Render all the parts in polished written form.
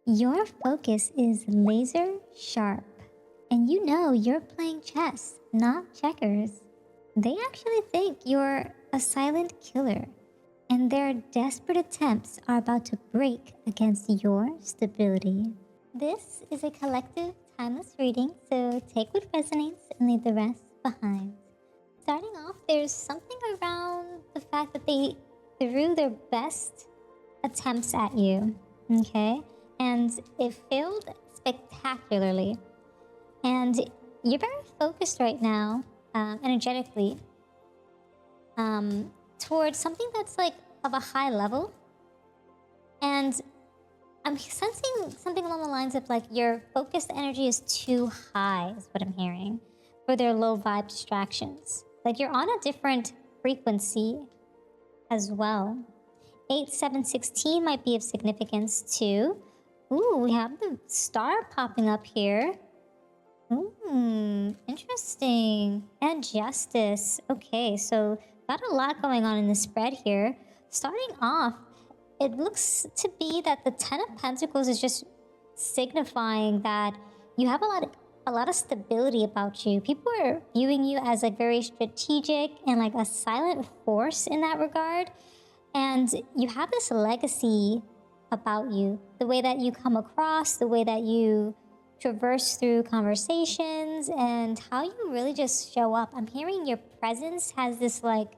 Your focus is laser sharp, and you know you're playing chess, not checkers. They actually think you're a silent killer, and their desperate attempts are about to break against your stability. This is a collective, timeless reading, so take what resonates and leave the rest behind. Starting off, there's something around the fact that they threw their best attempts at you, okay? And it failed spectacularly. And you're very focused right now, energetically, towards something that's like of a high level. And I'm sensing something along the lines of like your focused energy is too high, is what I'm hearing, for their low vibe distractions. Like you're on a different frequency as well. 8, 7, 16 might be of significance too. Ooh, we have the star popping up here. Interesting. And justice. Okay, so got a lot going on in the spread here. Starting off, it looks to be that the Ten of Pentacles is just signifying that you have a lot of stability about you. People are viewing you as like very strategic and like a silent force in that regard. And you have this legacy about you. The way that you come across, the way that you traverse through conversations, and how you really just show up. I'm hearing your presence has this like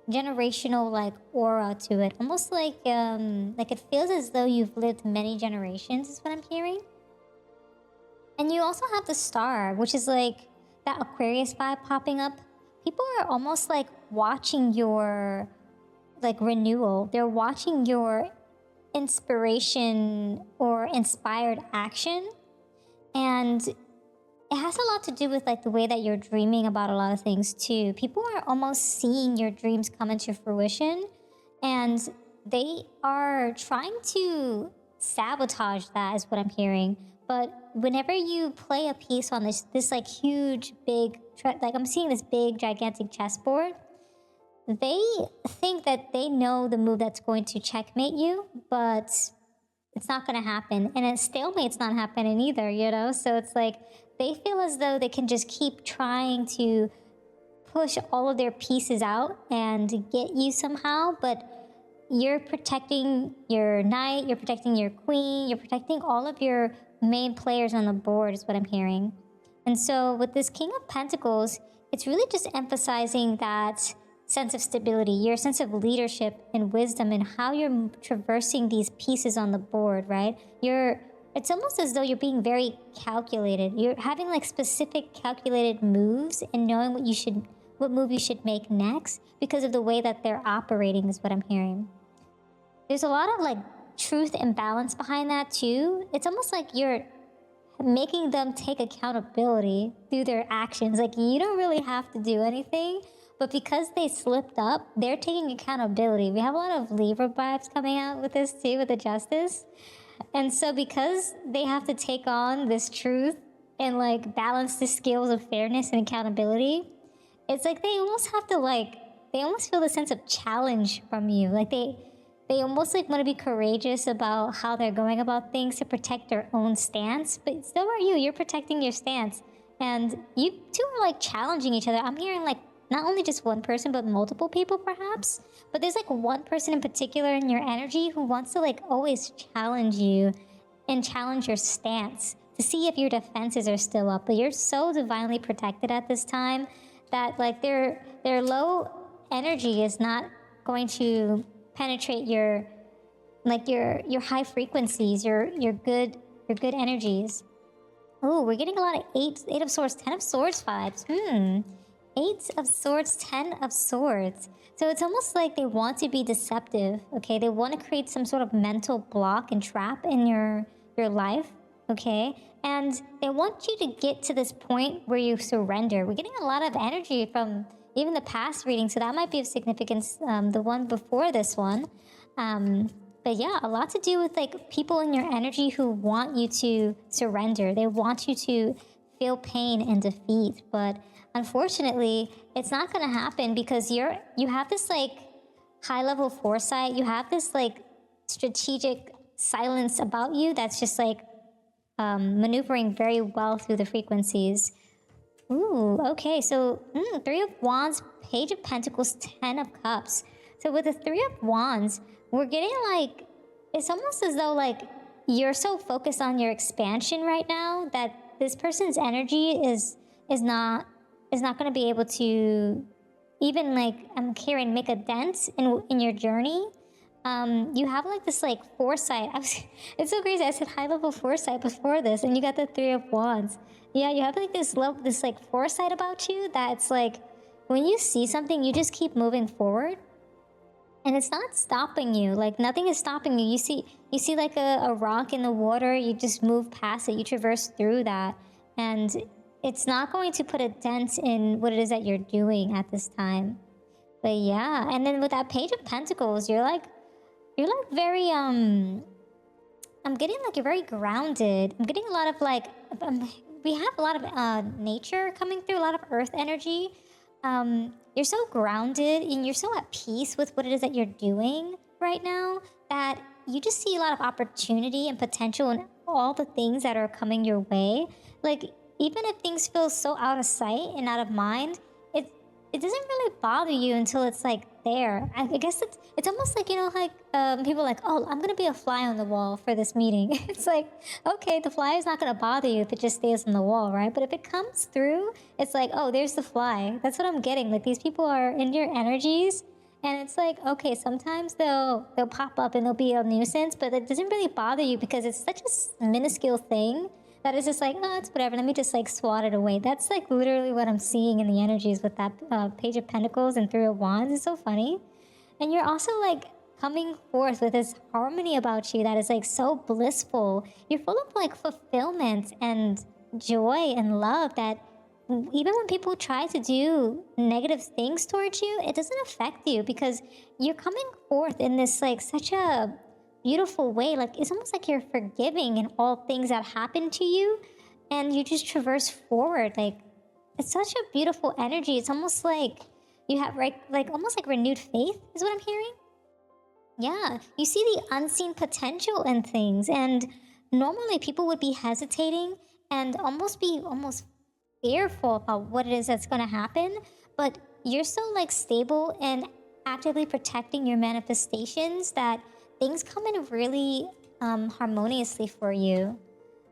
generational like aura to it. Almost like it feels as though you've lived many generations is what I'm hearing. And you also have the star, which is like that Aquarius vibe popping up. People are almost like watching your like renewal. They're watching your inspiration or inspired action. And it has a lot to do with like the way that you're dreaming about a lot of things too. People are almost seeing your dreams come into fruition, and they are trying to sabotage that is what I'm hearing. But whenever you play a piece on this like huge, big, like I'm seeing this big, gigantic chessboard, they think that they know the move that's going to checkmate you, but it's not going to happen. And a stalemate's not happening either, you know? So it's like they feel as though they can just keep trying to push all of their pieces out and get you somehow, but you're protecting your knight, you're protecting your queen, you're protecting all of your main players on the board is what I'm hearing. And so with this King of Pentacles, it's really just emphasizing that sense of stability, your sense of leadership and wisdom, and how you're traversing these pieces on the board, right? It's almost as though you're being very calculated. You're having like specific calculated moves and knowing what move you should make next because of the way that they're operating is what I'm hearing. There's a lot of like truth and balance behind that too. It's almost like you're making them take accountability through their actions. Like you don't really have to do anything, but because they slipped up, they're taking accountability. We have a lot of Libra vibes coming out with this too, with the justice. And so because they have to take on this truth and like balance the skills of fairness and accountability, it's like they almost have to they almost feel the sense of challenge from you. Like they almost like want to be courageous about how they're going about things to protect their own stance. But so are you. You're protecting your stance. And you two are like challenging each other. I'm hearing like not only just one person, but multiple people perhaps. But there's like one person in particular in your energy who wants to like always challenge you and challenge your stance to see if your defenses are still up. But you're so divinely protected at this time that like their low energy is not going to penetrate your high frequencies, your good energies. Oh, we're getting a lot of eight of swords, 10 of swords vibes. 8 of swords, 10 of swords. So it's almost like they want to be deceptive, okay? They want to create some sort of mental block and trap in your life, okay? And they want you to get to this point where you surrender. We're getting a lot of energy from even the past reading, so that might be of significance, the one before this one. But yeah, a lot to do with like people in your energy who want you to surrender. They want you to feel pain and defeat, but unfortunately, it's not going to happen because you have this like high level foresight. You have this like strategic silence about you that's just like maneuvering very well through the frequencies. Ooh, okay. So, Three of Wands, Page of Pentacles, Ten of Cups. So with the Three of Wands, we're getting like, it's almost as though like you're so focused on your expansion right now that this person's energy is not going to be able to even like, I'm hearing, make a dent in your journey. You have like this like foresight. It's so crazy. I said high level foresight before this, and you got the Three of Wands. Yeah, you have like this like foresight about you that's like when you see something, you just keep moving forward, and it's not stopping you. Like nothing is stopping you. You see like a rock in the water. You just move past it. You traverse through that, and it's not going to put a dent in what it is that you're doing at this time. But yeah, and then with that Page of Pentacles, you're like very I'm getting like you're very grounded. I'm getting a lot of like we have a lot of nature coming through, a lot of earth energy. You're so grounded and you're so at peace with what it is that you're doing right now that you just see a lot of opportunity and potential in all the things that are coming your way. Like even if things feel so out of sight and out of mind, it doesn't really bother you until it's like there. I guess it's almost like, you know, like people are like, oh, I'm gonna be a fly on the wall for this meeting. It's like, okay, the fly is not gonna bother you if it just stays on the wall, right? But if it comes through, it's like, oh, there's the fly. That's what I'm getting. Like these people are in your energies, and it's like, okay, sometimes they'll pop up and they'll be a nuisance, but it doesn't really bother you because it's such a minuscule thing that is just like, oh, it's whatever. Let me just like swat it away. That's like literally what I'm seeing in the energies with that Page of Pentacles and Three of Wands. It's so funny. And you're also like coming forth with this harmony about you that is like so blissful. You're full of like fulfillment and joy and love that even when people try to do negative things towards you, it doesn't affect you because you're coming forth in this like such a beautiful way. Like it's almost like you're forgiving in all things that happen to you, and you just traverse forward. Like it's such a beautiful energy. It's almost like you have like almost like renewed faith is what I'm hearing. Yeah, you see the unseen potential in things, and normally people would be hesitating and almost fearful about what it is that's going to happen, but you're so like stable and actively protecting your manifestations that things come in really harmoniously for you.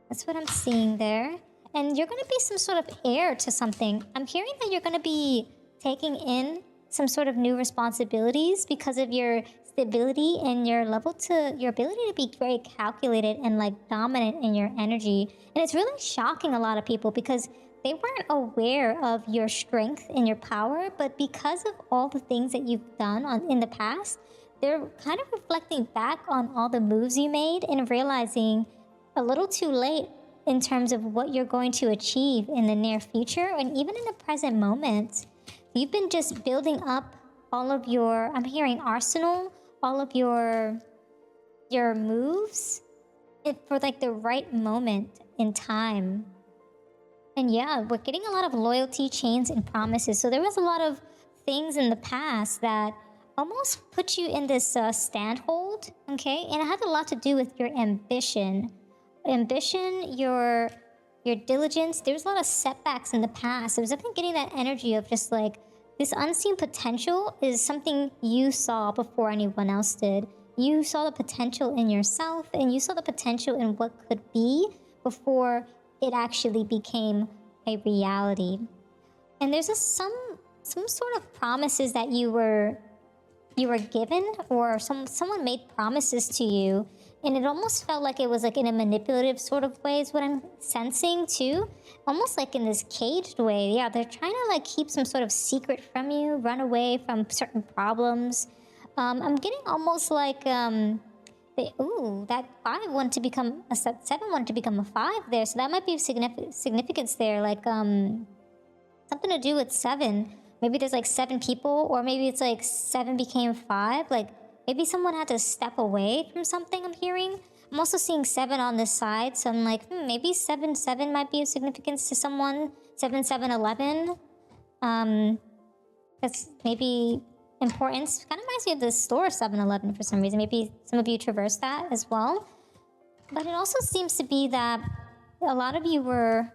That's what I'm seeing there. And you're going to be some sort of heir to something. I'm hearing that you're going to be taking in some sort of new responsibilities because of your stability and your ability to be very calculated and like dominant in your energy. And it's really shocking a lot of people because they weren't aware of your strength and your power, but because of all the things that you've done in the past, they're kind of reflecting back on all the moves you made and realizing a little too late in terms of what you're going to achieve in the near future and even in the present moment. You've been just building up all of your, I'm hearing arsenal, all of your moves for like the right moment in time. And yeah, we're getting a lot of loyalty, chains, and promises. So there was a lot of things in the past that almost put you in this standhold, okay? And it had a lot to do with your ambition. Your diligence. There's a lot of setbacks in the past. I was definitely getting that energy of just like, this unseen potential is something you saw before anyone else did. You saw the potential in yourself, and you saw the potential in what could be before it actually became a reality. And there's some sort of promises that you were given, or someone made promises to you, and it almost felt like it was like in a manipulative sort of way is what I'm sensing too, almost like in this caged way. Yeah, they're trying to like keep some sort of secret from you, run away from certain problems. I'm getting almost like that 5 wanted to become a 7, wanted to become a 5 there, so that might be significance there, like something to do with 7. Maybe there's like 7 people, or maybe it's like 7 became 5. Like maybe someone had to step away from something. I'm hearing. I'm also seeing 7 on this side, so I'm like, maybe 7 might be of significance to someone. 7 that's maybe importance. Kind of reminds me of the store 7-Eleven for some reason. Maybe some of you traverse that as well. But it also seems to be that a lot of you were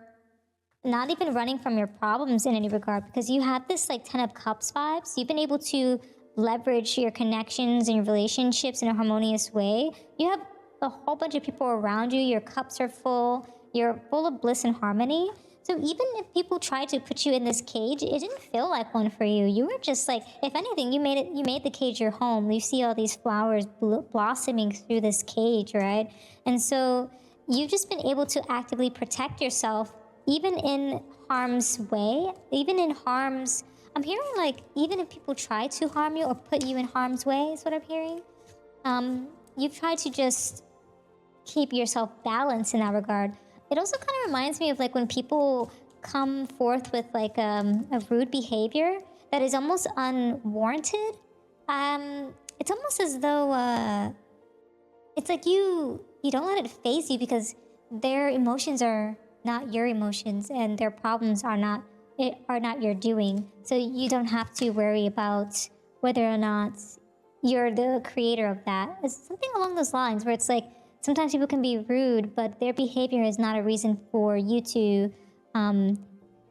not even running from your problems in any regard, because you have this like 10 of cups vibes. You've been able to leverage your connections and your relationships in a harmonious way. You have a whole bunch of people around you. Your cups are full. You're full of bliss and harmony. So even if people tried to put you in this cage, it didn't feel like one for you. You were just like, if anything, you made the cage your home. You see all these flowers blossoming through this cage, right? And so you've just been able to actively protect yourself, even in harm's way, even in harm's, I'm hearing like, even if people try to harm you or put you in harm's way, is what I'm hearing. You've tried to just keep yourself balanced in that regard. It also kind of reminds me of like when people come forth with like a rude behavior that is almost unwarranted. It's almost as though it's like you don't let it faze you, because their emotions are not your emotions and their problems are not your doing. So you don't have to worry about whether or not you're the creator of that. It's something along those lines where it's like sometimes people can be rude, but their behavior is not a reason for you to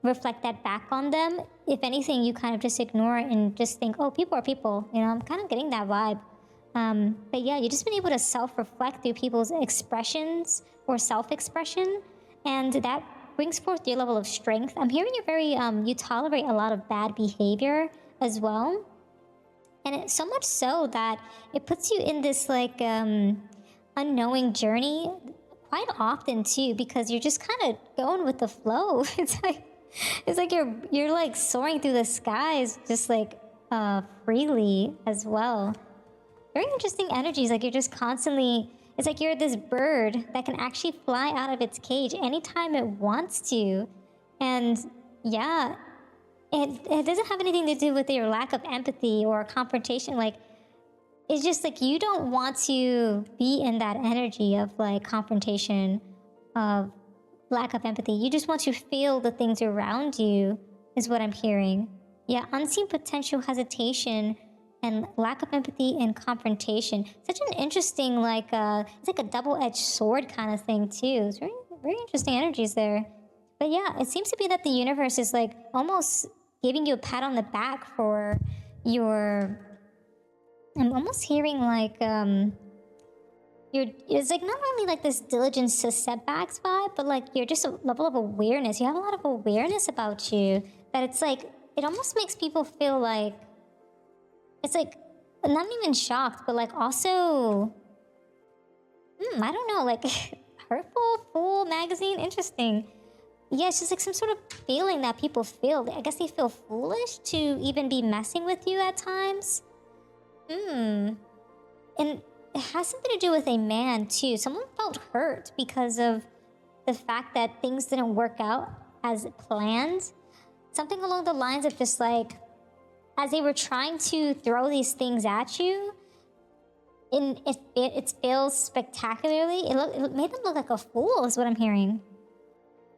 reflect that back on them. If anything, you kind of just ignore it and just think, oh, people are people. You know, I'm kind of getting that vibe. But yeah, you've just been able to self-reflect through people's expressions or self-expression, and that brings forth your level of strength. I'm hearing you're very, you tolerate a lot of bad behavior as well. And it's so much so that it puts you in this like unknowing journey quite often too, because you're just kind of going with the flow. It's like you're like soaring through the skies just like freely as well. Very interesting energies. Like you're just constantly, it's like you're this bird that can actually fly out of its cage anytime it wants to. And yeah, it doesn't have anything to do with your lack of empathy or confrontation. Like, it's just like you don't want to be in that energy of like confrontation, of lack of empathy. You just want to feel the things around you, is what I'm hearing. Yeah, unseen potential, hesitation, and lack of empathy and confrontation. Such an interesting, like, it's like a double-edged sword kind of thing too. It's very, very interesting energies there. But yeah, it seems to be that the universe is like almost giving you a pat on the back for your, I'm almost hearing like, it's like not only like this diligence to setbacks vibe, but like you're just a level of awareness. You have a lot of awareness about you that it's like, it almost makes people feel like, it's like, not even shocked, but like also, I don't know, like hurtful, fool magazine, interesting. Yeah, it's just like some sort of feeling that people feel. I guess they feel foolish to even be messing with you at times. And it has something to do with a man too. Someone felt hurt because of the fact that things didn't work out as planned. Something along the lines of just like, as they were trying to throw these things at you, and it fails spectacularly. It made them look like a fool, is what I'm hearing.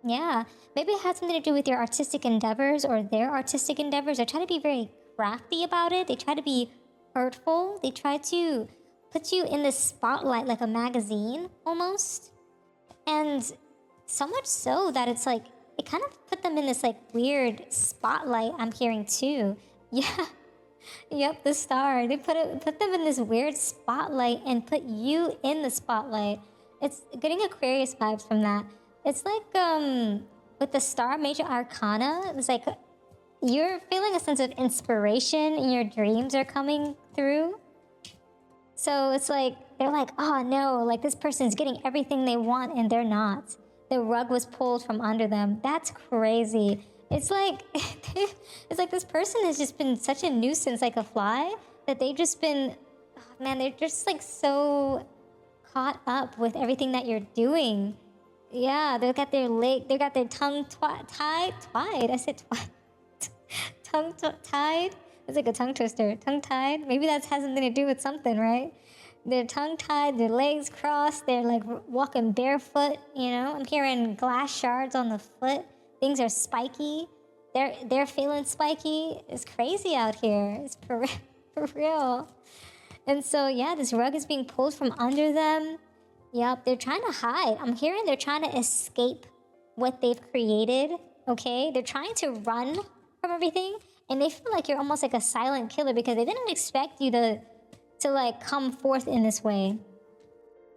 Yeah, maybe it had something to do with your artistic endeavors or their artistic endeavors. They try to be very crafty about it. They try to be hurtful. They try to put you in the spotlight like a magazine almost. And so much so that it's like, it kind of put them in this like weird spotlight, I'm hearing too. Yeah. Yep, the star. They put them in this weird spotlight and put you in the spotlight. It's getting Aquarius vibes from that. It's like with the star major arcana, it's like you're feeling a sense of inspiration and your dreams are coming through. So it's like they're like, oh no, like this person's getting everything they want and they're not. The rug was pulled from under them. That's crazy. It's like this person has just been such a nuisance, like a fly, that they've just been, oh man, they're just like so caught up with everything that you're doing. Yeah, they got their tongue tied. I said tongue tied. It's like a tongue twister. Tongue tied. Maybe that has something to do with something, right? They're tongue tied, their legs crossed, they're like walking barefoot, you know? I'm hearing glass shards on the foot. Things are spiky. They're feeling spiky. It's crazy out here. It's for real. And so yeah, this rug is being pulled from under them. Yep, they're trying to hide. I'm hearing they're trying to escape what they've created, okay? They're trying to run from everything, and they feel like you're almost like a silent killer because they didn't expect you to like come forth in this way.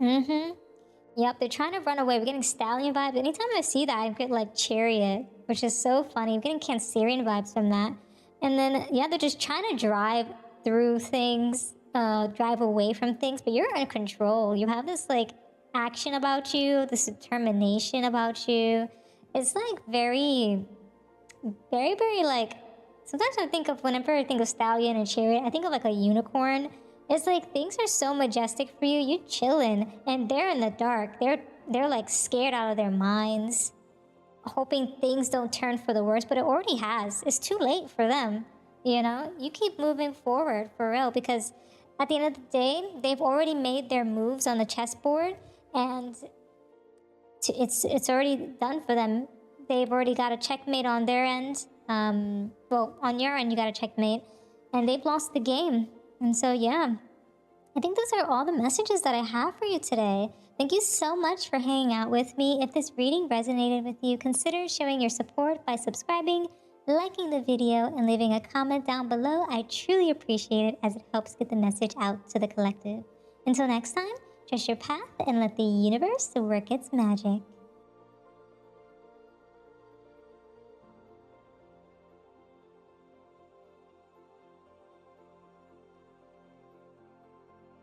Yep, they're trying to run away. We're getting stallion vibes. Anytime I see that, I get like chariot, which is so funny. I'm getting Cancerian vibes from that. And then, yeah, they're just trying to drive through things, drive away from things, but you're in control. You have this like action about you, this determination about you. It's like very, very, very like, sometimes whenever I think of stallion and chariot, I think of like a unicorn. It's like things are so majestic for you. You chilling, and they're in the dark. They're like scared out of their minds, hoping things don't turn for the worse. But it already has. It's too late for them. You know, you keep moving forward for real, because at the end of the day, they've already made their moves on the chessboard, and it's already done for them. They've already got a checkmate on their end. Well, on your end, you got a checkmate, and they've lost the game. And so, yeah, I think those are all the messages that I have for you today. Thank you so much for hanging out with me. If this reading resonated with you, consider showing your support by subscribing, liking the video, and leaving a comment down below. I truly appreciate it, as it helps get the message out to the collective. Until next time, trust your path and let the universe work its magic.